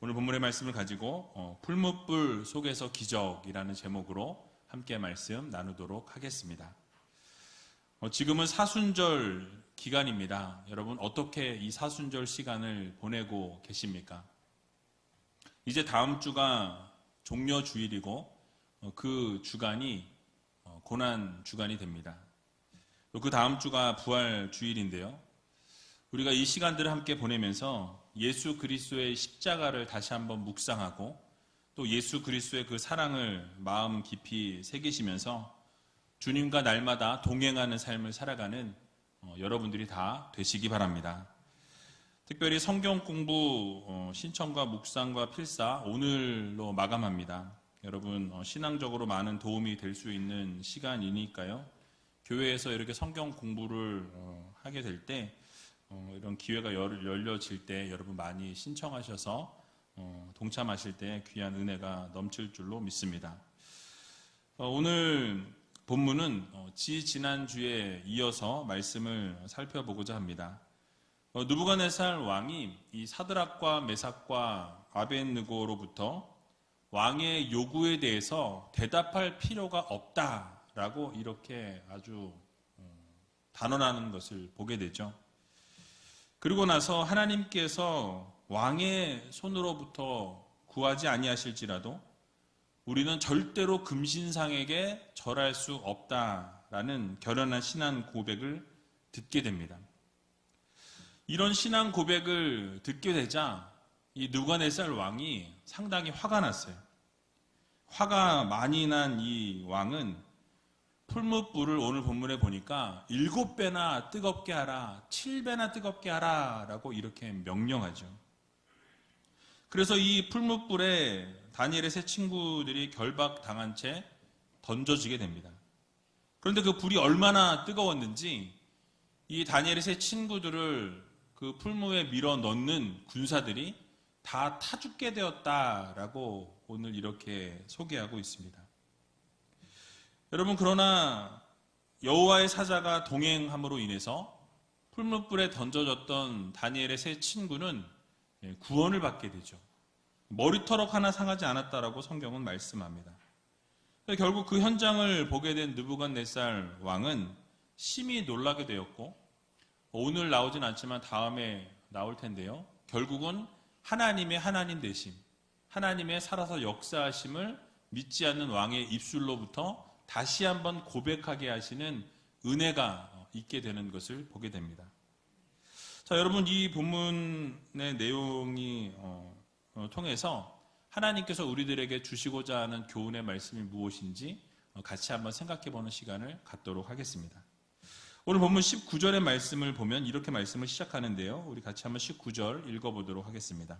오늘 본문의 말씀을 가지고 풀무불 속에서 기적이라는 제목으로 함께 말씀 나누도록 하겠습니다. 지금은 사순절 기간입니다. 여러분 어떻게 이 사순절 시간을 보내고 계십니까? 이제 다음 주가 종려 주일이고 그 주간이 고난 주간이 됩니다. 그 다음 주가 부활 주일인데요. 우리가 이 시간들을 함께 보내면서 예수 그리스도의 십자가를 다시 한번 묵상하고 또 예수 그리스도의 그 사랑을 마음 깊이 새기시면서 주님과 날마다 동행하는 삶을 살아가는 여러분들이 다 되시기 바랍니다. 특별히 성경 공부 신청과 묵상과 필사 오늘로 마감합니다. 여러분 신앙적으로 많은 도움이 될 수 있는 시간이니까요. 교회에서 이렇게 성경 공부를 하게 될 때 이런 기회가 열려질 때 여러분 많이 신청하셔서 동참하실 때 귀한 은혜가 넘칠 줄로 믿습니다. 오늘 본문은 지난주에 이어서 말씀을 살펴보고자 합니다. 느부갓네살 왕이 이 사드락과 메삭과 아벳느고로부터 왕의 요구에 대해서 대답할 필요가 없다라고 이렇게 아주 단언하는 것을 보게 되죠. 그리고 나서 하나님께서 왕의 손으로부터 구하지 아니하실지라도 우리는 절대로 금신상에게 절할 수 없다라는 결연한 신앙 고백을 듣게 됩니다. 이런 신앙 고백을 듣게 되자 이 느부갓네살 왕이 상당히 화가 났어요. 화가 많이 난 이 왕은 풀무불을 오늘 본문에 보니까 7배나 뜨겁게 하라, 7배나 뜨겁게 하라 라고 이렇게 명령하죠. 그래서 이 풀무불에 다니엘의 세 친구들이 결박당한 채 던져지게 됩니다. 그런데 그 불이 얼마나 뜨거웠는지 이 다니엘의 세 친구들을 그 풀무에 밀어 넣는 군사들이 다 타 죽게 되었다라고 오늘 이렇게 소개하고 있습니다. 여러분 그러나 여호와의 사자가 동행함으로 인해서 풀무불에 던져졌던 다니엘의 세 친구는 구원을 받게 되죠. 머리털럭 하나 상하지 않았다라고 성경은 말씀합니다. 결국 그 현장을 보게 된 느부갓네살 왕은 심히 놀라게 되었고 오늘 나오진 않지만 다음에 나올 텐데요. 결국은 하나님의 하나님 되심, 하나님의 살아서 역사하심을 믿지 않는 왕의 입술로부터 다시 한번 고백하게 하시는 은혜가 있게 되는 것을 보게 됩니다. 자, 여러분 이 본문의 내용이 통해서 하나님께서 우리들에게 주시고자 하는 교훈의 말씀이 무엇인지 같이 한번 생각해보는 시간을 갖도록 하겠습니다. 오늘 본문 19절의 말씀을 보면 이렇게 말씀을 시작하는데요. 우리 같이 한번 19절 읽어보도록 하겠습니다.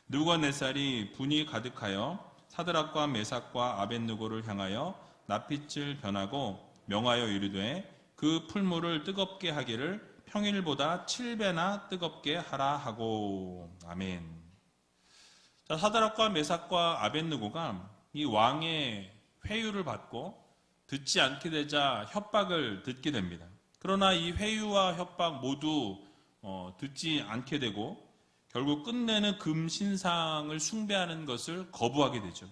느부갓네살이 분이 가득하여 사드락과 메삭과 아벳느고를 향하여 낯빛을 변하고 명하여 이르되 그 풀무를 뜨겁게 하기를 평일보다 7배나 뜨겁게 하라 하고. 아멘. 자, 사드락과 메삭과 아벳느고가 이 왕의 회유를 받고 듣지 않게 되자 협박을 듣게 됩니다. 그러나 이 회유와 협박 모두 듣지 않게 되고 결국 끝내는 금신상을 숭배하는 것을 거부하게 되죠.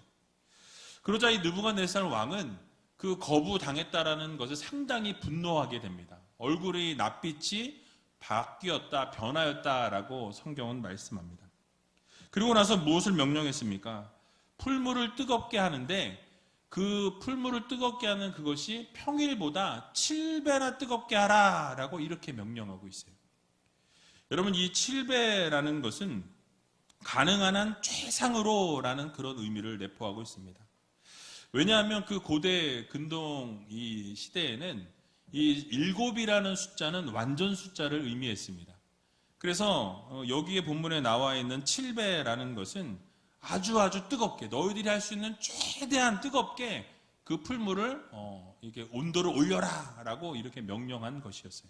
그러자 이 느부갓네살 왕은 그 거부당했다라는 것을 상당히 분노하게 됩니다. 얼굴이 낯빛이 바뀌었다, 변하였다라고 성경은 말씀합니다. 그리고 나서 무엇을 명령했습니까? 풀무를 뜨겁게 하는데 그 풀무를 뜨겁게 하는 그것이 평일보다 7배나 뜨겁게 하라라고 이렇게 명령하고 있어요. 여러분 이 7배라는 것은 가능한 한 최상으로라는 그런 의미를 내포하고 있습니다. 왜냐하면 그 고대 근동 이 시대에는 이 7이라는 숫자는 완전 숫자를 의미했습니다. 그래서 여기에 본문에 나와 있는 7배라는 것은 아주 뜨겁게 너희들이 할 수 있는 최대한 뜨겁게 그 풀무를 이렇게 온도를 올려라라고 이렇게 명령한 것이었어요.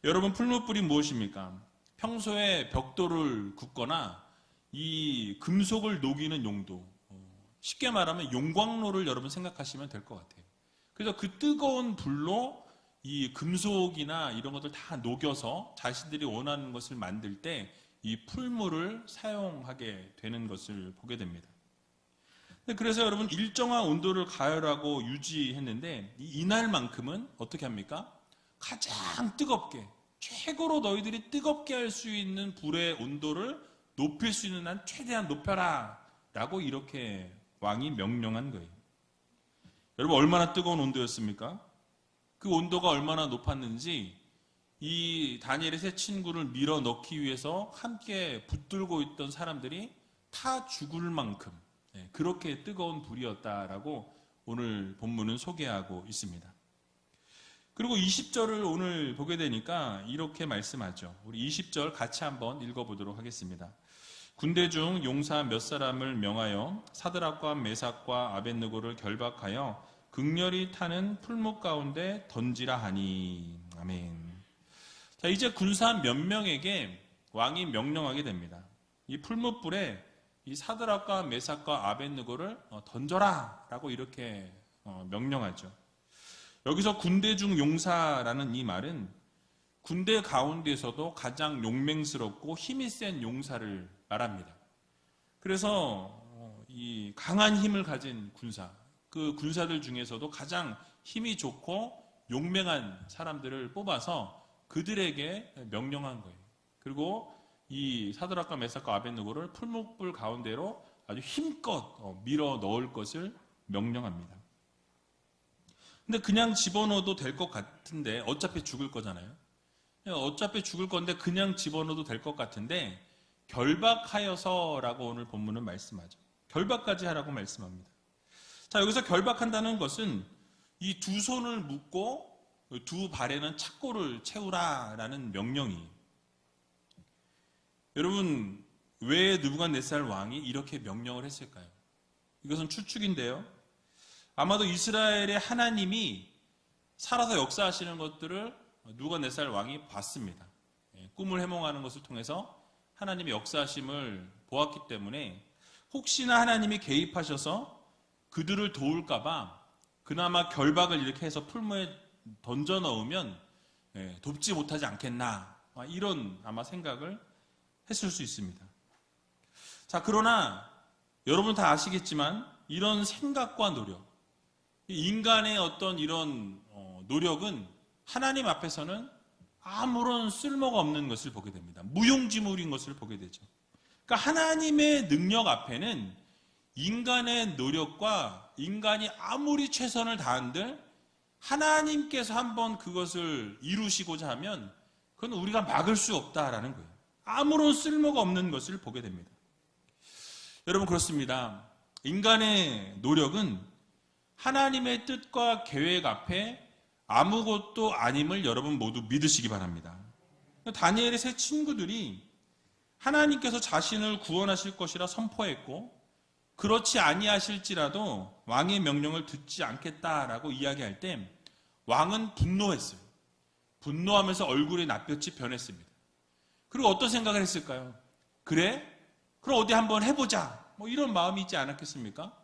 여러분 풀무불이 무엇입니까? 평소에 벽돌을 굽거나 이 금속을 녹이는 용도, 쉽게 말하면 용광로를 여러분 생각하시면 될 것 같아요. 그래서 그 뜨거운 불로 이 금속이나 이런 것들 다 녹여서 자신들이 원하는 것을 만들 때 이 풀물을 사용하게 되는 것을 보게 됩니다. 그래서 여러분 일정한 온도를 가열하고 유지했는데 이날만큼은 어떻게 합니까? 가장 뜨겁게, 최고로 너희들이 뜨겁게 할 수 있는 불의 온도를 높일 수 있는 한 최대한 높여라 라고 이렇게 왕이 명령한 거예요. 여러분 얼마나 뜨거운 온도였습니까? 그 온도가 얼마나 높았는지 이 다니엘의 세 친구를 밀어 넣기 위해서 함께 붙들고 있던 사람들이 다 죽을 만큼 그렇게 뜨거운 불이었다라고 오늘 본문은 소개하고 있습니다. 그리고 20절을 오늘 보게 되니까 이렇게 말씀하죠. 우리 20절 같이 한번 읽어보도록 하겠습니다. 군대 중 용사 몇 사람을 명하여 사드락과 메삭과 아벳느고를 결박하여 극렬히 타는 풀무 가운데 던지라 하니. 아멘. 자, 이제 군사 몇 명에게 왕이 명령하게 됩니다. 이 풀무불에 이 사드락과 메삭과 아벳느고를 던져라 라고 이렇게 명령하죠. 여기서 군대 중 용사라는 이 말은 군대 가운데서도 가장 용맹스럽고 힘이 센 용사를 말합니다. 그래서 이 강한 힘을 가진 군사, 그 군사들 중에서도 가장 힘이 좋고 용맹한 사람들을 뽑아서 그들에게 명령한 거예요. 그리고 이 사드락과 메삭과 아벳느고를 풀무불 가운데로 아주 힘껏 밀어 넣을 것을 명령합니다. 근데 그냥 집어넣어도 될 것 같은데 어차피 죽을 거잖아요. 어차피 죽을 건데 그냥 집어넣어도 될 것 같은데 결박하여서라고 오늘 본문은 말씀하죠. 결박까지 하라고 말씀합니다. 자, 여기서 결박한다는 것은 이 두 손을 묶고 두 발에는 착고를 채우라라는 명령이에요. 여러분, 왜 느부갓네살 왕이 이렇게 명령을 했을까요? 이것은 추측인데요. 아마도 이스라엘의 하나님이 살아서 역사하시는 것들을 느부갓네살 왕이 봤습니다. 꿈을 해몽하는 것을 통해서 하나님의 역사하심을 보았기 때문에 혹시나 하나님이 개입하셔서 그들을 도울까봐 그나마 결박을 이렇게 해서 풀무에 던져 넣으면 돕지 못하지 않겠나, 이런 아마 생각을 했을 수 있습니다. 자, 그러나 여러분 다 아시겠지만 이런 생각과 노력, 인간의 어떤 이런 노력은 하나님 앞에서는 아무런 쓸모가 없는 것을 보게 됩니다. 무용지물인 것을 보게 되죠. 그러니까 하나님의 능력 앞에는 인간의 노력과 인간이 아무리 최선을 다한들 하나님께서 한번 그것을 이루시고자 하면 그건 우리가 막을 수 없다라는 거예요. 아무런 쓸모가 없는 것을 보게 됩니다. 여러분, 그렇습니다. 인간의 노력은 하나님의 뜻과 계획 앞에 아무것도 아님을 여러분 모두 믿으시기 바랍니다. 다니엘의 세 친구들이 하나님께서 자신을 구원하실 것이라 선포했고 그렇지 아니하실지라도 왕의 명령을 듣지 않겠다라고 이야기할 때 왕은 분노했어요. 분노하면서 얼굴이 낯볕이 변했습니다. 그리고 어떤 생각을 했을까요? 그래? 그럼 어디 한번 해보자. 이런 마음이 있지 않았겠습니까?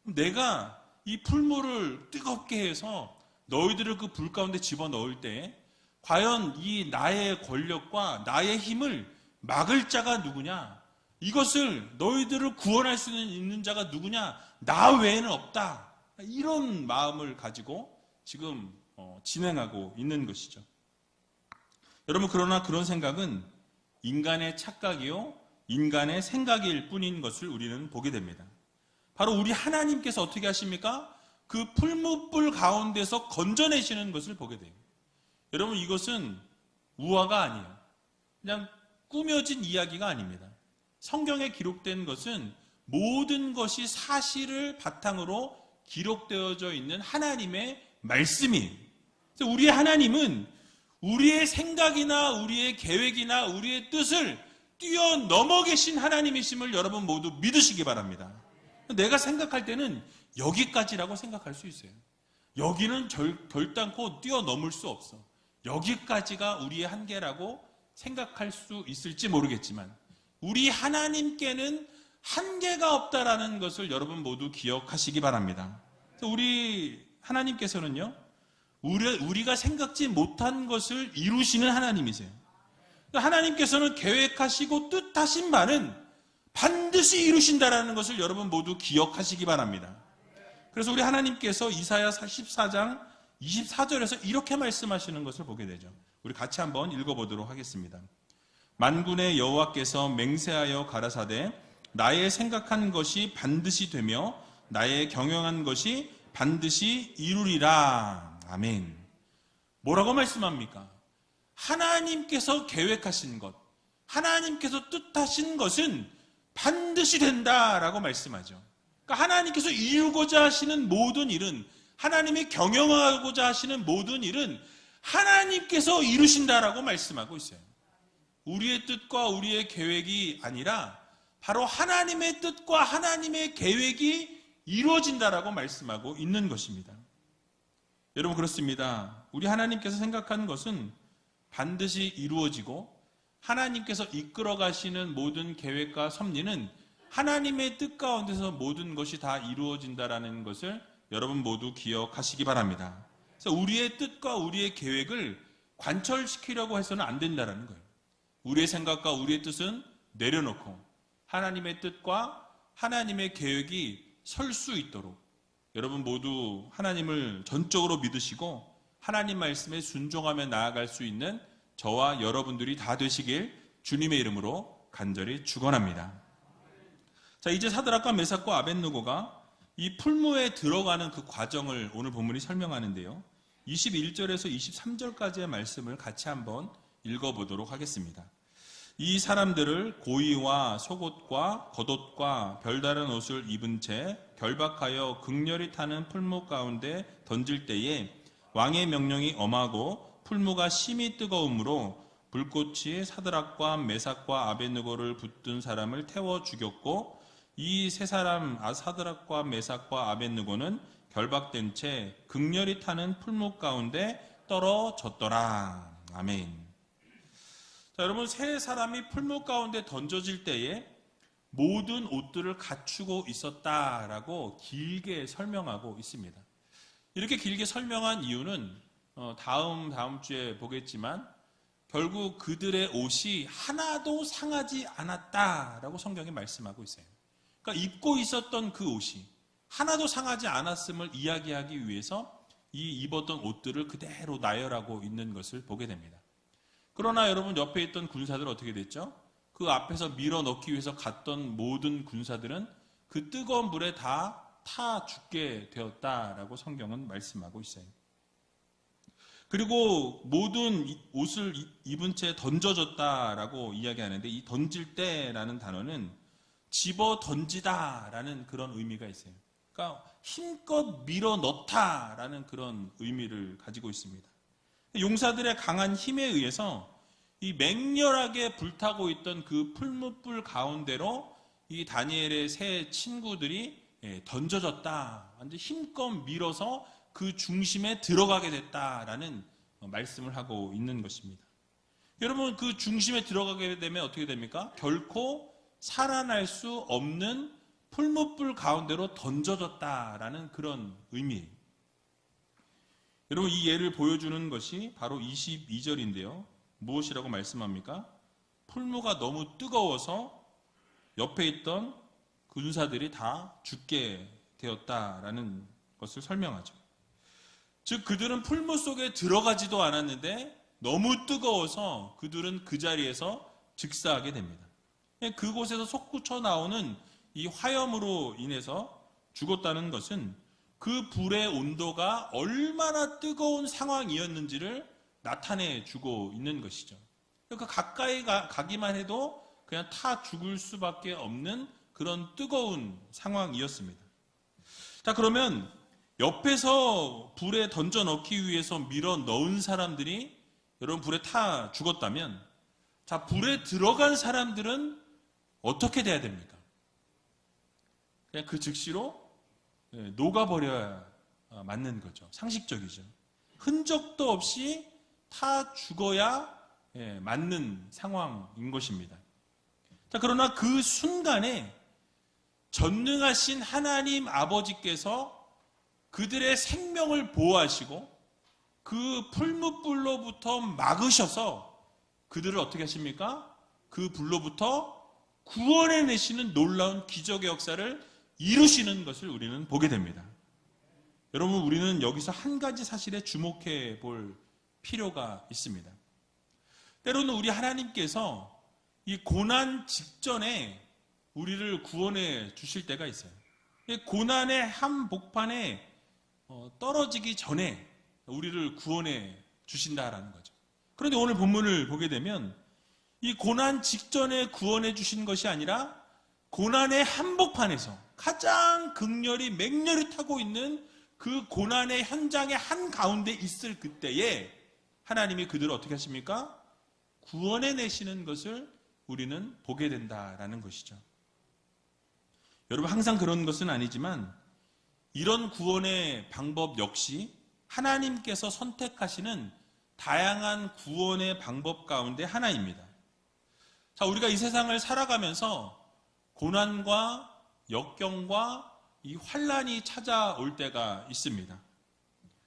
내가 이 풀물을 뜨겁게 해서 너희들을 그 불 가운데 집어넣을 때 과연 이 나의 권력과 나의 힘을 막을 자가 누구냐? 이것을 너희들을 구원할 수 있는 자가 누구냐? 나 외에는 없다. 이런 마음을 가지고 지금 진행하고 있는 것이죠. 여러분, 그러나 그런 생각은 인간의 착각이요, 인간의 생각일 뿐인 것을 우리는 보게 됩니다. 바로 우리 하나님께서 어떻게 하십니까? 그 풀무불 가운데서 건져내시는 것을 보게 돼요. 여러분, 이것은 우화가 아니에요. 그냥 꾸며진 이야기가 아닙니다. 성경에 기록된 것은 모든 것이 사실을 바탕으로 기록되어져 있는 하나님의 말씀이에요. 그래서 우리의 하나님은 우리의 생각이나 우리의 계획이나 우리의 뜻을 뛰어넘어 계신 하나님이심을 여러분 모두 믿으시기 바랍니다. 내가 생각할 때는 여기까지라고 생각할 수 있어요. 여기는 결단코 뛰어넘을 수 없어. 여기까지가 우리의 한계라고 생각할 수 있을지 모르겠지만 우리 하나님께는 한계가 없다라는 것을 여러분 모두 기억하시기 바랍니다. 우리 하나님께서는요, 우리가 생각지 못한 것을 이루시는 하나님이세요. 하나님께서는 계획하시고 뜻하신 바는 반드시 이루신다라는 것을 여러분 모두 기억하시기 바랍니다. 그래서 우리 하나님께서 이사야 14장 24절에서 이렇게 말씀하시는 것을 보게 되죠. 우리 같이 한번 읽어보도록 하겠습니다. 만군의 여호와께서 맹세하여 가라사대 나의 생각한 것이 반드시 되며 나의 경영한 것이 반드시 이루리라. 아멘. 뭐라고 말씀합니까? 하나님께서 계획하신 것, 하나님께서 뜻하신 것은 반드시 된다라고 말씀하죠. 그러니까 하나님께서 이루고자 하시는 모든 일은, 하나님이 경영하고자 하시는 모든 일은 하나님께서 이루신다라고 말씀하고 있어요. 우리의 뜻과 우리의 계획이 아니라 바로 하나님의 뜻과 하나님의 계획이 이루어진다라고 말씀하고 있는 것입니다. 여러분 그렇습니다. 우리 하나님께서 생각하는 것은 반드시 이루어지고 하나님께서 이끌어 가시는 모든 계획과 섭리는 하나님의 뜻 가운데서 모든 것이 다 이루어진다라는 것을 여러분 모두 기억하시기 바랍니다. 그래서 우리의 뜻과 우리의 계획을 관철시키려고 해서는 안 된다라는 거예요. 우리의 생각과 우리의 뜻은 내려놓고 하나님의 뜻과 하나님의 계획이 설 수 있도록 여러분 모두 하나님을 전적으로 믿으시고 하나님 말씀에 순종하며 나아갈 수 있는 저와 여러분들이 다 되시길 주님의 이름으로 간절히 축원합니다. 자, 이제 사드락과 메삭과 아벳느고가 이 풀무에 들어가는 그 과정을 오늘 본문이 설명하는데요. 21절에서 23절까지의 말씀을 같이 한번 읽어보도록 하겠습니다. 이 사람들을 고이와 속옷과 겉옷과 별다른 옷을 입은 채 결박하여 극렬히 타는 풀무 가운데 던질 때에 왕의 명령이 엄하고 풀무가 심히 뜨거우므로 불꽃이 사드락과 메삭과 아벳느고를 붙든 사람을 태워 죽였고 이 세 사람 사드락과 메삭과 아벳느고는 결박된 채 극렬히 타는 풀무 가운데 떨어졌더라. 아멘. 자, 여러분 세 사람이 풀무 가운데 던져질 때에 모든 옷들을 갖추고 있었다라고 길게 설명하고 있습니다. 이렇게 길게 설명한 이유는 다음 주에 보겠지만 결국 그들의 옷이 하나도 상하지 않았다라고 성경이 말씀하고 있어요. 그러니까 입고 있었던 그 옷이 하나도 상하지 않았음을 이야기하기 위해서 이 입었던 옷들을 그대로 나열하고 있는 것을 보게 됩니다. 그러나 여러분 옆에 있던 군사들은 어떻게 됐죠? 그 앞에서 밀어넣기 위해서 갔던 모든 군사들은 그 뜨거운 물에 다 타 죽게 되었다라고 성경은 말씀하고 있어요. 그리고 모든 옷을 입은 채 던져졌다라고 이야기하는데 이 던질 때라는 단어는 집어 던지다라는 그런 의미가 있어요. 그러니까 힘껏 밀어 넣다라는 그런 의미를 가지고 있습니다. 용사들의 강한 힘에 의해서 이 맹렬하게 불타고 있던 그 풀무불 가운데로 이 다니엘의 세 친구들이 던져졌다. 완전 힘껏 밀어서 그 중심에 들어가게 됐다라는 말씀을 하고 있는 것입니다. 여러분 그 중심에 들어가게 되면 어떻게 됩니까? 결코 살아날 수 없는 풀무불 가운데로 던져졌다라는 그런 의미예요. 여러분 이 예를 보여주는 것이 바로 22절인데요. 무엇이라고 말씀합니까? 풀무가 너무 뜨거워서 옆에 있던 군사들이 다 죽게 되었다라는 것을 설명하죠. 즉 그들은 풀무 속에 들어가지도 않았는데 너무 뜨거워서 그들은 그 자리에서 즉사하게 됩니다. 그곳에서 솟구쳐 나오는 이 화염으로 인해서 죽었다는 것은 그 불의 온도가 얼마나 뜨거운 상황이었는지를 나타내 주고 있는 것이죠. 그러니까 가까이 가기만 해도 그냥 타 죽을 수밖에 없는 그런 뜨거운 상황이었습니다. 자, 그러면 옆에서 불에 던져 넣기 위해서 밀어 넣은 사람들이 여러분 불에 타 죽었다면 자, 불에 들어간 사람들은 어떻게 돼야 됩니까? 그냥 그 즉시로 녹아버려야 맞는 거죠. 상식적이죠. 흔적도 없이 타 죽어야 맞는 상황인 것입니다. 자, 그러나 그 순간에 전능하신 하나님 아버지께서 그들의 생명을 보호하시고 그 풀무불로부터 막으셔서 그들을 어떻게 하십니까? 그 불로부터 구원해내시는 놀라운 기적의 역사를 이루시는 것을 우리는 보게 됩니다. 여러분, 우리는 여기서 한 가지 사실에 주목해 볼 필요가 있습니다. 때로는 우리 하나님께서 이 고난 직전에 우리를 구원해 주실 때가 있어요. 고난의 한복판에 떨어지기 전에 우리를 구원해 주신다라는 거죠. 그런데 오늘 본문을 보게 되면 이 고난 직전에 구원해 주신 것이 아니라 고난의 한복판에서 가장 극렬히 맹렬히 타고 있는 그 고난의 현장의 한가운데 있을 그때에 하나님이 그들을 어떻게 하십니까? 구원해내시는 것을 우리는 보게 된다라는 것이죠. 여러분, 항상 그런 것은 아니지만 이런 구원의 방법 역시 하나님께서 선택하시는 다양한 구원의 방법 가운데 하나입니다. 자, 우리가 이 세상을 살아가면서 고난과 역경과 이 환난이 찾아올 때가 있습니다.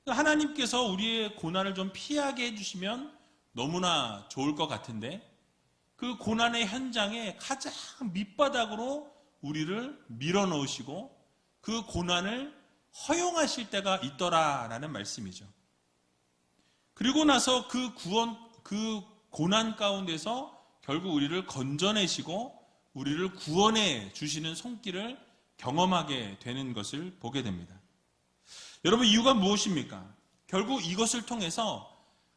하나님께서 우리의 고난을 좀 피하게 해주시면 너무나 좋을 것 같은데 그 고난의 현장에 가장 밑바닥으로 우리를 밀어넣으시고 그 고난을 허용하실 때가 있더라라는 말씀이죠. 그리고 나서 그 고난 가운데서 결국 우리를 건져내시고 우리를 구원해 주시는 손길을 경험하게 되는 것을 보게 됩니다. 여러분, 이유가 무엇입니까? 결국 이것을 통해서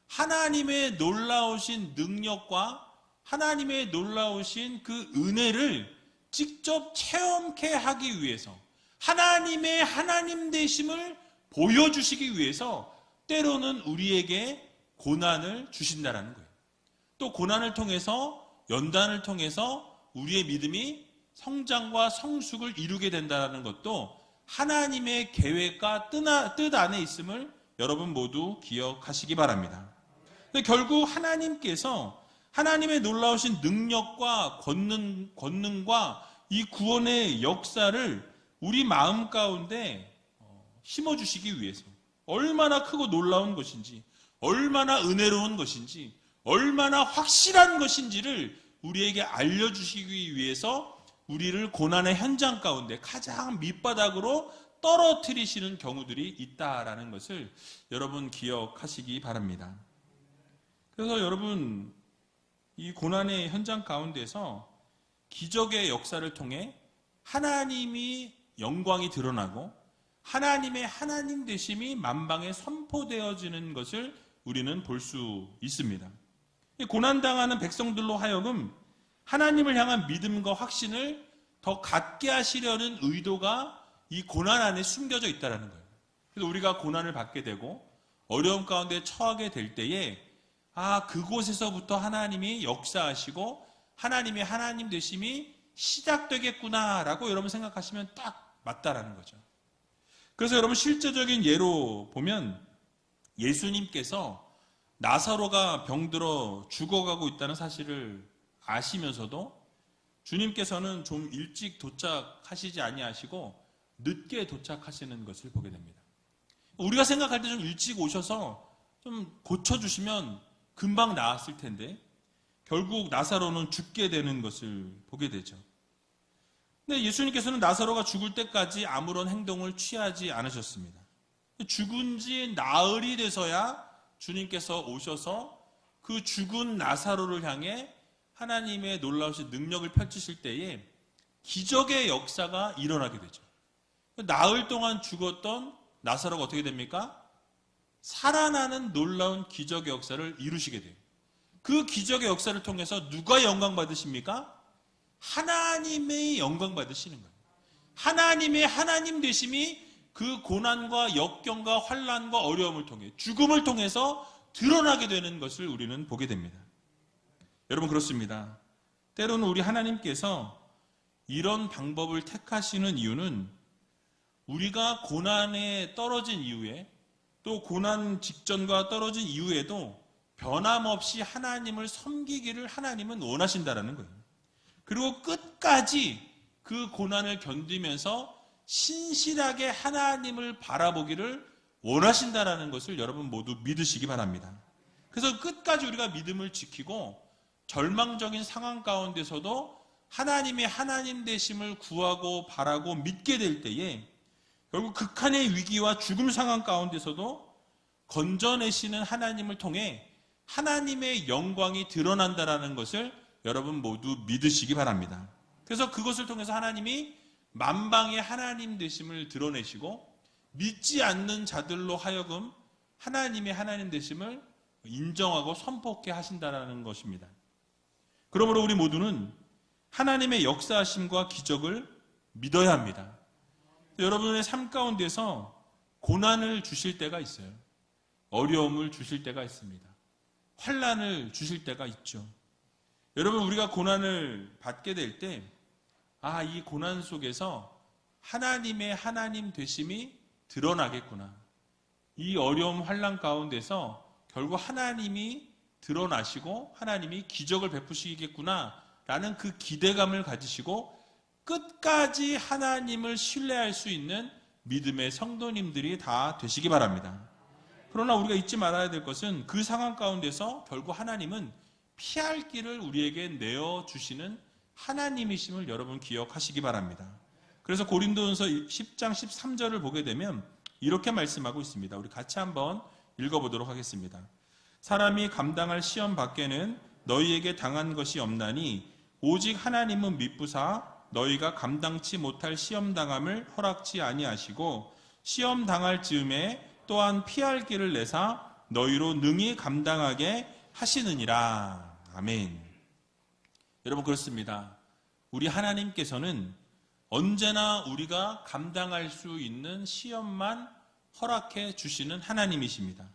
하나님의 놀라우신 능력과 하나님의 놀라우신 그 은혜를 직접 체험케 하기 위해서 하나님의 하나님 되심을 보여주시기 위해서 때로는 우리에게 고난을 주신다라는 거예요. 또 고난을 통해서 연단을 통해서 우리의 믿음이 성장과 성숙을 이루게 된다는 것도 하나님의 계획과 뜻 안에 있음을 여러분 모두 기억하시기 바랍니다. 근데 결국 하나님께서 하나님의 놀라우신 능력과 권능과 이 구원의 역사를 우리 마음 가운데 심어주시기 위해서 얼마나 크고 놀라운 것인지, 얼마나 은혜로운 것인지, 얼마나 확실한 것인지를 우리에게 알려주시기 위해서 우리를 고난의 현장 가운데 가장 밑바닥으로 떨어뜨리시는 경우들이 있다라는 것을 여러분 기억하시기 바랍니다. 그래서 여러분, 이 고난의 현장 가운데서 기적의 역사를 통해 하나님이 영광이 드러나고 하나님의 하나님 되심이 만방에 선포되어지는 것을 우리는 볼 수 있습니다. 고난당하는 백성들로 하여금 하나님을 향한 믿음과 확신을 더 갖게 하시려는 의도가 이 고난 안에 숨겨져 있다는 거예요. 그래서 우리가 고난을 받게 되고 어려움 가운데 처하게 될 때에 그곳에서부터 하나님이 역사하시고 하나님의 하나님 되심이 시작되겠구나라고 여러분 생각하시면 딱 맞다라는 거죠. 그래서 여러분, 실제적인 예로 보면 예수님께서 나사로가 병들어 죽어가고 있다는 사실을 아시면서도 주님께서는 좀 일찍 도착하시지 아니하시고 늦게 도착하시는 것을 보게 됩니다. 우리가 생각할 때 좀 일찍 오셔서 좀 고쳐주시면 금방 나았을 텐데 결국 나사로는 죽게 되는 것을 보게 되죠. 근데 예수님께서는 나사로가 죽을 때까지 아무런 행동을 취하지 않으셨습니다. 죽은 지 나흘이 돼서야 주님께서 오셔서 그 죽은 나사로를 향해 하나님의 놀라우신 능력을 펼치실 때에 기적의 역사가 일어나게 되죠. 나흘 동안 죽었던 나사로가 어떻게 됩니까? 살아나는 놀라운 기적의 역사를 이루시게 돼요. 그 기적의 역사를 통해서 누가 영광 받으십니까? 하나님의 영광 받으시는 거예요. 하나님의 하나님 되심이 그 고난과 역경과 환난과 어려움을 통해 죽음을 통해서 드러나게 되는 것을 우리는 보게 됩니다. 여러분, 그렇습니다. 때로는 우리 하나님께서 이런 방법을 택하시는 이유는 우리가 고난에 떨어진 이후에 또 고난 직전과 떨어진 이후에도 변함없이 하나님을 섬기기를 하나님은 원하신다라는 거예요. 그리고 끝까지 그 고난을 견디면서 신실하게 하나님을 바라보기를 원하신다라는 것을 여러분 모두 믿으시기 바랍니다. 그래서 끝까지 우리가 믿음을 지키고 절망적인 상황 가운데서도 하나님의 하나님 되심을 구하고 바라고 믿게 될 때에 결국 극한의 위기와 죽음 상황 가운데서도 건져내시는 하나님을 통해 하나님의 영광이 드러난다는 것을 여러분 모두 믿으시기 바랍니다. 그래서 그것을 통해서 하나님이 만방의 하나님 되심을 드러내시고 믿지 않는 자들로 하여금 하나님의 하나님 되심을 인정하고 선포하게 하신다는 것입니다. 그러므로 우리 모두는 하나님의 역사하심과 기적을 믿어야 합니다. 여러분의 삶 가운데서 고난을 주실 때가 있어요. 어려움을 주실 때가 있습니다. 환난을 주실 때가 있죠. 여러분, 우리가 고난을 받게 될 때, 이 고난 속에서 하나님의 하나님 되심이 드러나겠구나. 이 어려움 환난 가운데서 결국 하나님이 드러나시고 하나님이 기적을 베푸시겠구나 라는 그 기대감을 가지시고 끝까지 하나님을 신뢰할 수 있는 믿음의 성도님들이 다 되시기 바랍니다. 그러나 우리가 잊지 말아야 될 것은 그 상황 가운데서 결국 하나님은 피할 길을 우리에게 내어주시는 하나님이심을 여러분 기억하시기 바랍니다. 그래서 고린도전서 10장 13절을 보게 되면 이렇게 말씀하고 있습니다. 우리 같이 한번 읽어보도록 하겠습니다. 사람이 감당할 시험 밖에는 너희에게 당한 것이 없나니 오직 하나님은 미쁘사 너희가 감당치 못할 시험 당함을 허락지 아니하시고 시험 당할 즈음에 또한 피할 길을 내사 너희로 능히 감당하게 하시느니라. 아멘. 여러분, 그렇습니다. 우리 하나님께서는 언제나 우리가 감당할 수 있는 시험만 허락해 주시는 하나님이십니다.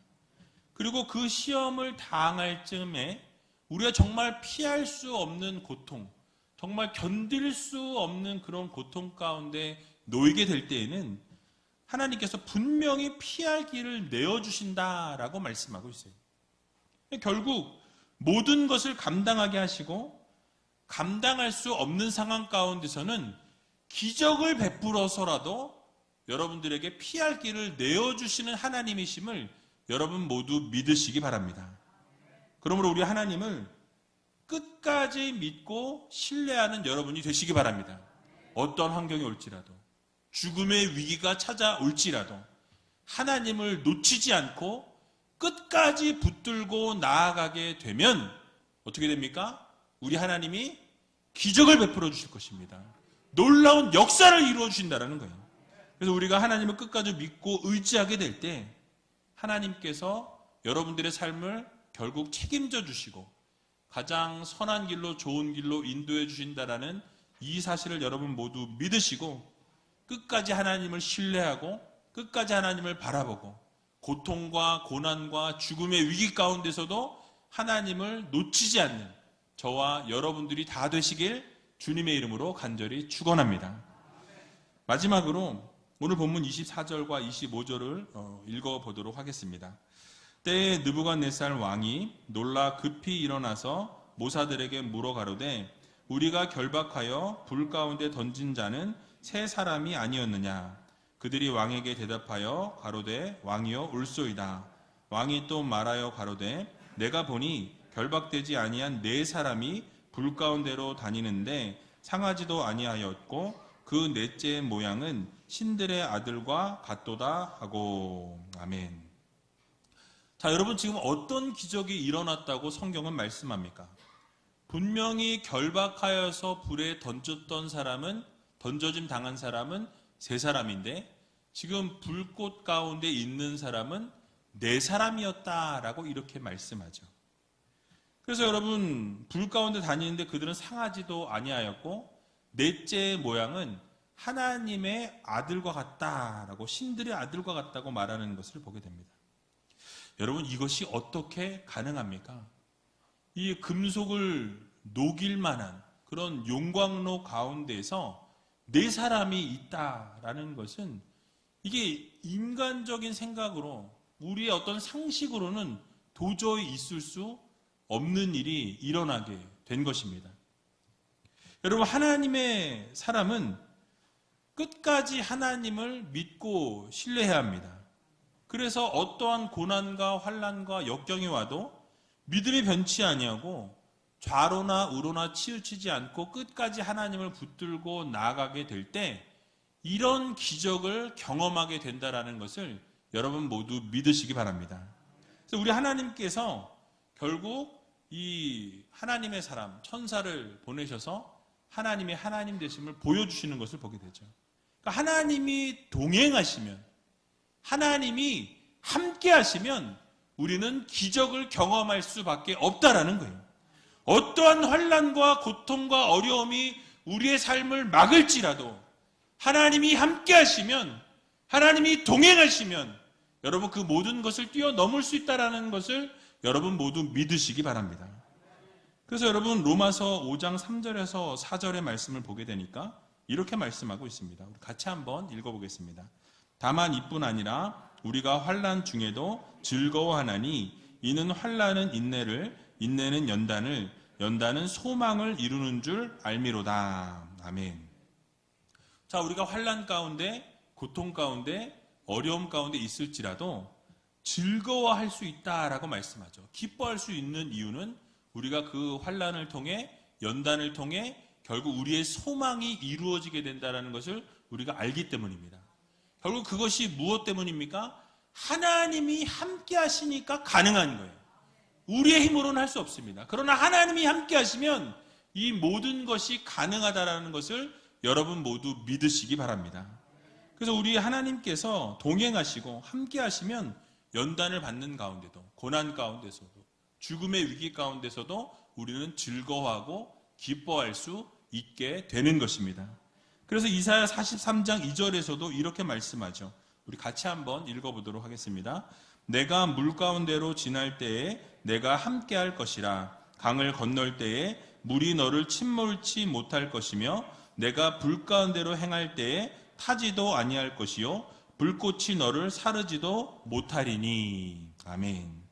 그리고 그 시험을 당할 즈음에 우리가 정말 피할 수 없는 고통, 정말 견딜 수 없는 그런 고통 가운데 놓이게 될 때에는 하나님께서 분명히 피할 길을 내어주신다라고 말씀하고 있어요. 결국 모든 것을 감당하게 하시고 감당할 수 없는 상황 가운데서는 기적을 베풀어서라도 여러분들에게 피할 길을 내어주시는 하나님이심을 여러분 모두 믿으시기 바랍니다. 그러므로 우리 하나님을 끝까지 믿고 신뢰하는 여러분이 되시기 바랍니다. 어떤 환경이 올지라도, 죽음의 위기가 찾아올지라도 하나님을 놓치지 않고 끝까지 붙들고 나아가게 되면 어떻게 됩니까? 우리 하나님이 기적을 베풀어 주실 것입니다. 놀라운 역사를 이루어 주신다는 거예요. 그래서 우리가 하나님을 끝까지 믿고 의지하게 될 때 하나님께서 여러분들의 삶을 결국 책임져 주시고 가장 선한 길로 좋은 길로 인도해 주신다라는 이 사실을 여러분 모두 믿으시고 끝까지 하나님을 신뢰하고 끝까지 하나님을 바라보고 고통과 고난과 죽음의 위기 가운데서도 하나님을 놓치지 않는 저와 여러분들이 다 되시길 주님의 이름으로 간절히 축원합니다. 마지막으로 오늘 본문 24절과 25절을 읽어보도록 하겠습니다. 때에 느부갓네살 왕이 놀라 급히 일어나서 모사들에게 물어 가로되 우리가 결박하여 불 가운데 던진 자는 세 사람이 아니었느냐? 그들이 왕에게 대답하여 가로되 왕이여 올소이다. 왕이 또 말하여 가로되 내가 보니 결박되지 아니한 네 사람이 불 가운데로 다니는데 상하지도 아니하였고 그 넷째의 모양은 신들의 아들과 같도다 하고. 아멘. 자, 여러분, 지금 어떤 기적이 일어났다고 성경은 말씀합니까? 분명히 결박하여서 불에 던져짐 당한 사람은 세 사람인데 지금 불꽃 가운데 있는 사람은 네 사람이었다라고 이렇게 말씀하죠. 그래서 여러분, 불 가운데 다니는데 그들은 상하지도 아니하였고 넷째의 모양은 하나님의 아들과 같다라고, 신들의 아들과 같다고 말하는 것을 보게 됩니다. 여러분, 이것이 어떻게 가능합니까? 이 금속을 녹일 만한 그런 용광로 가운데에서 네 사람이 있다라는 것은 이게 인간적인 생각으로 우리의 어떤 상식으로는 도저히 있을 수 없는 일이 일어나게 된 것입니다. 여러분, 하나님의 사람은 끝까지 하나님을 믿고 신뢰해야 합니다. 그래서 어떠한 고난과 환난과 역경이 와도 믿음이 변치 아니하고 좌로나 우로나 치우치지 않고 끝까지 하나님을 붙들고 나아가게 될 때 이런 기적을 경험하게 된다라는 것을 여러분 모두 믿으시기 바랍니다. 그래서 우리 하나님께서 결국 이 하나님의 사람, 천사를 보내셔서 하나님의 하나님 되심을 보여주시는 것을 보게 되죠. 그러니까 하나님이 동행하시면, 하나님이 함께 하시면 우리는 기적을 경험할 수밖에 없다라는 거예요. 어떠한 환난과 고통과 어려움이 우리의 삶을 막을지라도 하나님이 함께 하시면, 하나님이 동행하시면 여러분 그 모든 것을 뛰어넘을 수 있다는 것을 여러분 모두 믿으시기 바랍니다. 그래서 여러분 로마서 5장 3절에서 4절의 말씀을 보게 되니까 이렇게 말씀하고 있습니다. 우리 같이 한번 읽어보겠습니다. 다만 이뿐 아니라 우리가 환난 중에도 즐거워하나니 이는 환난은 인내를, 인내는 연단을, 연단은 소망을 이루는 줄 알미로다. 아멘. 자, 우리가 환난 가운데, 고통 가운데, 어려움 가운데 있을지라도 즐거워할 수 있다라고 말씀하죠. 기뻐할 수 있는 이유는 우리가 그 환난을 통해, 연단을 통해 결국 우리의 소망이 이루어지게 된다는 것을 우리가 알기 때문입니다. 결국 그것이 무엇 때문입니까? 하나님이 함께 하시니까 가능한 거예요. 우리의 힘으로는 할 수 없습니다. 그러나 하나님이 함께 하시면 이 모든 것이 가능하다라는 것을 여러분 모두 믿으시기 바랍니다. 그래서 우리 하나님께서 동행하시고 함께 하시면 연단을 받는 가운데도, 고난 가운데서도, 죽음의 위기 가운데서도 우리는 즐거워하고 기뻐할 수 있게 되는 것입니다. 그래서 이사야 43장 2절에서도 이렇게 말씀하죠. 우리 같이 한번 읽어보도록 하겠습니다. 내가 물 가운데로 지날 때에 내가 함께 할 것이라. 강을 건널 때에 물이 너를 침몰치 못할 것이며 내가 불 가운데로 행할 때에 타지도 아니할 것이요 불꽃이 너를 사르지도 못하리니. 아멘.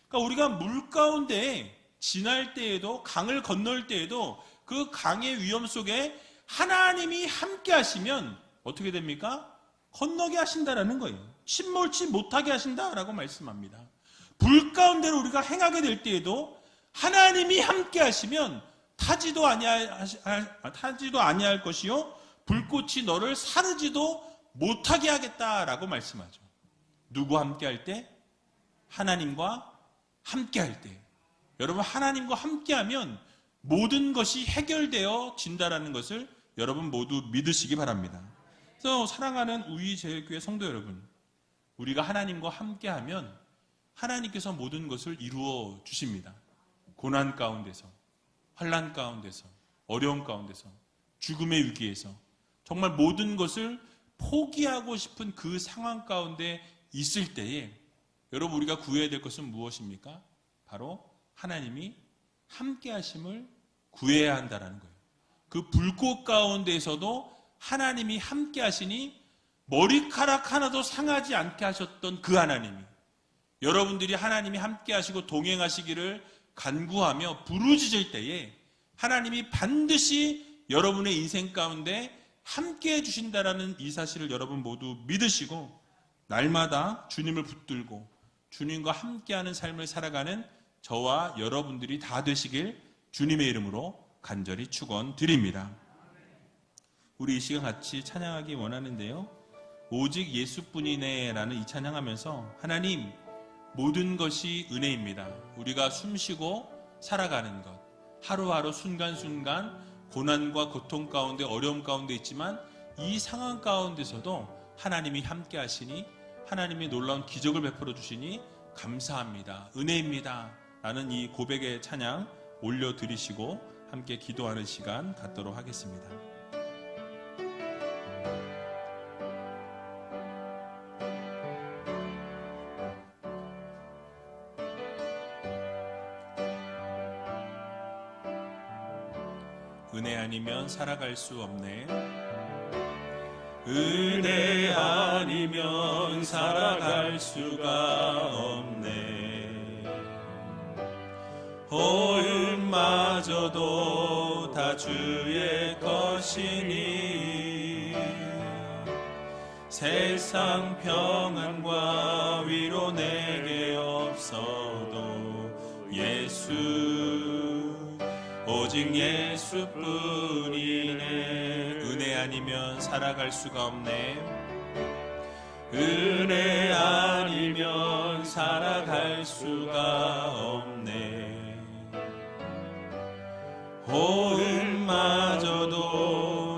그러니까 우리가 물 가운데 지날 때에도, 강을 건널 때에도 그 강의 위험 속에 하나님이 함께 하시면 어떻게 됩니까? 건너게 하신다라는 거예요. 침몰치 못하게 하신다라고 말씀합니다. 불 가운데로 우리가 행하게 될 때에도 하나님이 함께 하시면 타지도 아니할 것이요 불꽃이 너를 사르지도 못하게 하겠다라고 말씀하죠. 누구와 함께 할 때? 하나님과 함께 할 때. 여러분, 하나님과 함께 하면 모든 것이 해결되어 진다라는 것을 여러분 모두 믿으시기 바랍니다. 그래서 사랑하는 우이제일교회 성도 여러분, 우리가 하나님과 함께 하면 하나님께서 모든 것을 이루어 주십니다. 고난 가운데서, 환난 가운데서, 어려움 가운데서, 죽음의 위기에서 정말 모든 것을 포기하고 싶은 그 상황 가운데 있을 때에 여러분 우리가 구해야 될 것은 무엇입니까? 바로 하나님이 함께 하심을 구해야 한다는 거예요. 그 불꽃 가운데에서도 하나님이 함께 하시니 머리카락 하나도 상하지 않게 하셨던 그 하나님이 여러분들이 하나님이 함께 하시고 동행하시기를 간구하며 부르짖을 때에 하나님이 반드시 여러분의 인생 가운데 함께 해주신다라는 이 사실을 여러분 모두 믿으시고 날마다 주님을 붙들고 주님과 함께하는 삶을 살아가는 저와 여러분들이 다 되시길 주님의 이름으로 간절히 축원드립니다. 우리 이 시간 같이 찬양하기 원하는데요. 오직 예수뿐이네 라는 이 찬양하면서 하나님 모든 것이 은혜입니다. 우리가 숨쉬고 살아가는 것, 하루하루 순간순간 고난과 고통 가운데 어려움 가운데 있지만 이 상황 가운데서도 하나님이 함께 하시니 하나님이 놀라운 기적을 베풀어 주시니 감사합니다. 은혜입니다. 라는 이 고백의 찬양 올려드리시고 함께 기도하는 시간 갖도록 하겠습니다. 은혜 아니면 살아갈 수 없네. 은혜 아니면 살아갈 수가 없네. 호흡마저도 다 주의 것이니 세상 평안과 위로 내게 없어도 예수 오직 예수뿐이네. 은혜 아니면 살아갈 수가 없네. 은혜 아니면 살아갈 수가 없네. 호흡마저도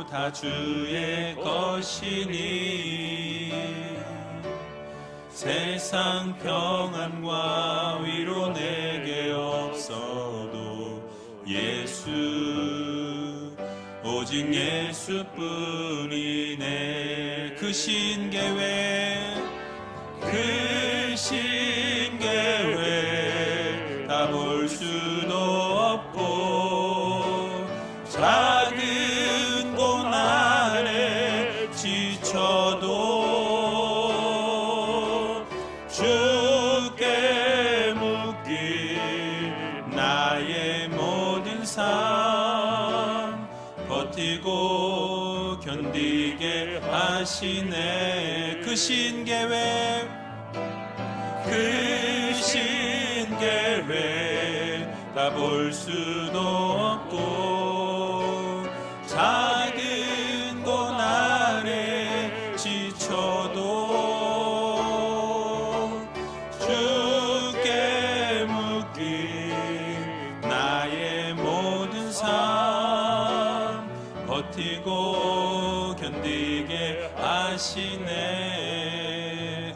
다 주의 것이니 세상 평안과 위로 내게 없어도 예수, 오직 예수뿐이네. 그 신계획, 그 신계획 다 볼 수도 없고 작은 고난에 지쳐도 주께 묶인 나의 모든 삶 버티고 견디게 하시네. 그 신계획, 그 신계획 다 볼 수도 없고 작은 고난에 지쳐도 주께 묶인 나의 모든 삶 버티고 견디게 하시네.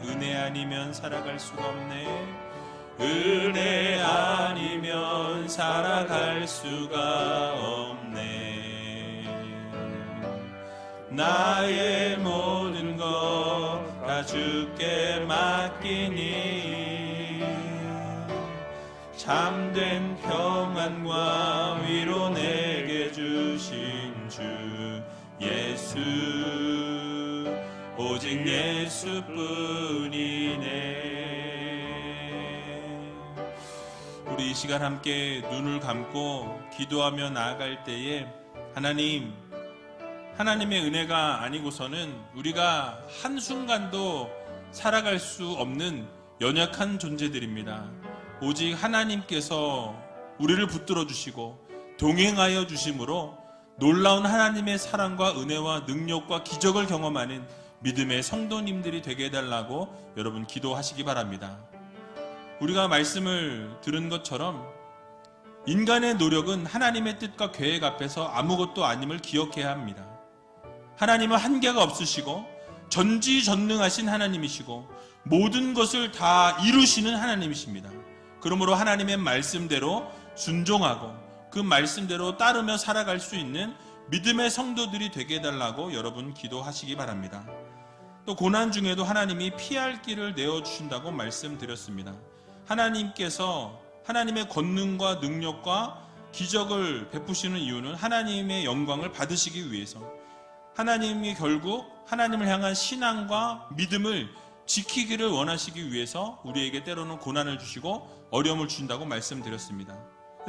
은혜 아니면 살아갈 수가 없네. 은혜 아니면 살아갈 수가 없네. 나의 모든 것 다 주께 맡기니 참된 평안과 위로 내게 주신 주 예수, 오직 예수뿐이네. 우리 이 시간 함께 눈을 감고 기도하며 나아갈 때에 하나님의 은혜가 아니고서는 우리가 한순간도 살아갈 수 없는 연약한 존재들입니다. 오직 하나님께서 우리를 붙들어 주시고 동행하여 주심으로 놀라운 하나님의 사랑과 은혜와 능력과 기적을 경험하는 믿음의 성도님들이 되게 해달라고 여러분 기도하시기 바랍니다. 우리가 말씀을 들은 것처럼 인간의 노력은 하나님의 뜻과 계획 앞에서 아무것도 아님을 기억해야 합니다. 하나님은 한계가 없으시고 전지전능하신 하나님이시고 모든 것을 다 이루시는 하나님이십니다. 그러므로 하나님의 말씀대로 순종하고 그 말씀대로 따르며 살아갈 수 있는 믿음의 성도들이 되게 해달라고 여러분 기도하시기 바랍니다. 또 고난 중에도 하나님이 피할 길을 내어주신다고 말씀드렸습니다. 하나님께서 하나님의 권능과 능력과 기적을 베푸시는 이유는 하나님의 영광을 받으시기 위해서, 하나님이 결국 하나님을 향한 신앙과 믿음을 지키기를 원하시기 위해서 우리에게 때로는 고난을 주시고 어려움을 주신다고 말씀드렸습니다.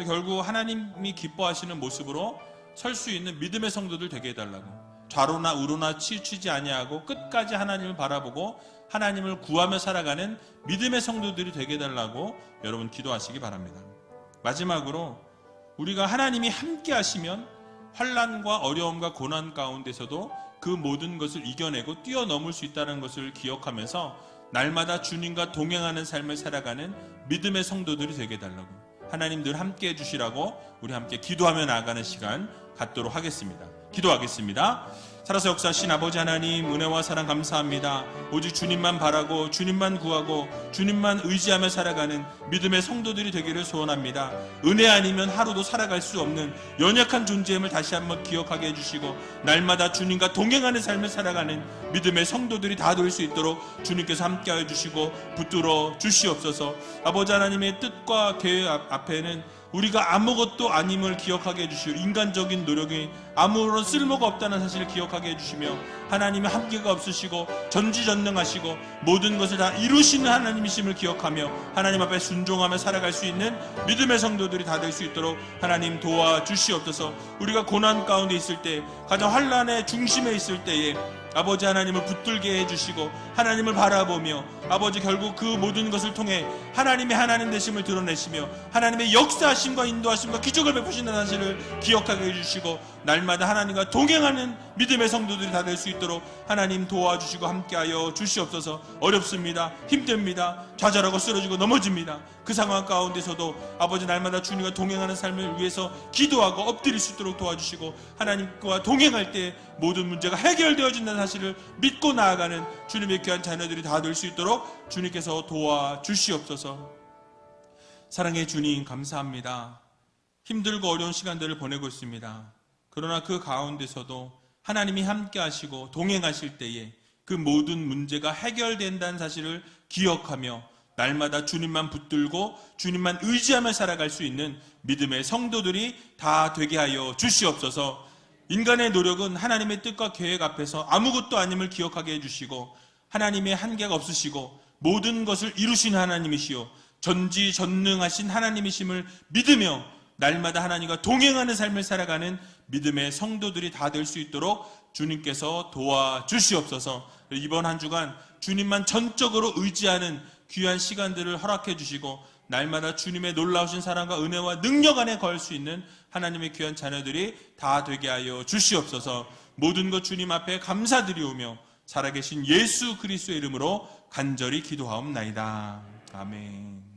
결국 하나님이 기뻐하시는 모습으로 설 수 있는 믿음의 성도들 되게 해달라고, 좌로나 우로나 치우치지 아니하고 끝까지 하나님을 바라보고 하나님을 구하며 살아가는 믿음의 성도들이 되게 해달라고 여러분 기도하시기 바랍니다. 마지막으로 우리가 하나님이 함께 하시면 환난과 어려움과 고난 가운데서도 그 모든 것을 이겨내고 뛰어넘을 수 있다는 것을 기억하면서 날마다 주님과 동행하는 삶을 살아가는 믿음의 성도들이 되게 해달라고, 하나님 늘 함께 해주시라고 우리 함께 기도하며 나아가는 시간 갖도록 하겠습니다. 기도하겠습니다. 살아서 역사하신 아버지 하나님, 은혜와 사랑 감사합니다. 오직 주님만 바라고 주님만 구하고 주님만 의지하며 살아가는 믿음의 성도들이 되기를 소원합니다. 은혜 아니면 하루도 살아갈 수 없는 연약한 존재임을 다시 한번 기억하게 해주시고 날마다 주님과 동행하는 삶을 살아가는 믿음의 성도들이 다 될 수 있도록 주님께서 함께하여 주시고 붙들어 주시옵소서. 아버지 하나님의 뜻과 계획 앞에는 우리가 아무것도 아님을 기억하게 해주시고 인간적인 노력이 아무런 쓸모가 없다는 사실을 기억하게 해주시며 하나님의 함께가 없으시고 전지전능하시고 모든 것을 다 이루시는 하나님이심을 기억하며 하나님 앞에 순종하며 살아갈 수 있는 믿음의 성도들이 다 될 수 있도록 하나님 도와주시옵소서. 우리가 고난 가운데 있을 때 가장 환난의 중심에 있을 때에 아버지 하나님을 붙들게 해주시고 하나님을 바라보며 아버지 결국 그 모든 것을 통해 하나님의 하나님 되심을 드러내시며 하나님의 역사하심과 인도하심과 기적을 베푸신다는 사실을 기억하게 해주시고 날마다 하나님과 동행하는 믿음의 성도들이 다 될 수 있도록 하나님 도와주시고 함께하여 주시옵소서. 어렵습니다. 힘듭니다. 좌절하고 쓰러지고 넘어집니다. 그 상황 가운데서도 아버지 날마다 주님과 동행하는 삶을 위해서 기도하고 엎드릴 수 있도록 도와주시고 하나님과 동행할 때 모든 문제가 해결되어진다는 사실을 믿고 나아가는 주님의 귀한 자녀들이 다 될 수 있도록 주님께서 도와주시옵소서. 사랑의 주님 감사합니다. 힘들고 어려운 시간들을 보내고 있습니다. 그러나 그 가운데서도 하나님이 함께 하시고 동행하실 때에 그 모든 문제가 해결된다는 사실을 기억하며 날마다 주님만 붙들고 주님만 의지하며 살아갈 수 있는 믿음의 성도들이 다 되게 하여 주시옵소서. 인간의 노력은 하나님의 뜻과 계획 앞에서 아무것도 아님을 기억하게 해주시고 하나님의 한계가 없으시고 모든 것을 이루신 하나님이시오 전지전능하신 하나님이심을 믿으며 날마다 하나님과 동행하는 삶을 살아가는 믿음의 성도들이 다 될 수 있도록 주님께서 도와주시옵소서. 이번 한 주간 주님만 전적으로 의지하는 귀한 시간들을 허락해 주시고 날마다 주님의 놀라우신 사랑과 은혜와 능력 안에 거할 수 있는 하나님의 귀한 자녀들이 다 되게 하여 주시옵소서. 모든 것 주님 앞에 감사드리오며 살아계신 예수 그리스도의 이름으로 간절히 기도하옵나이다. 아멘.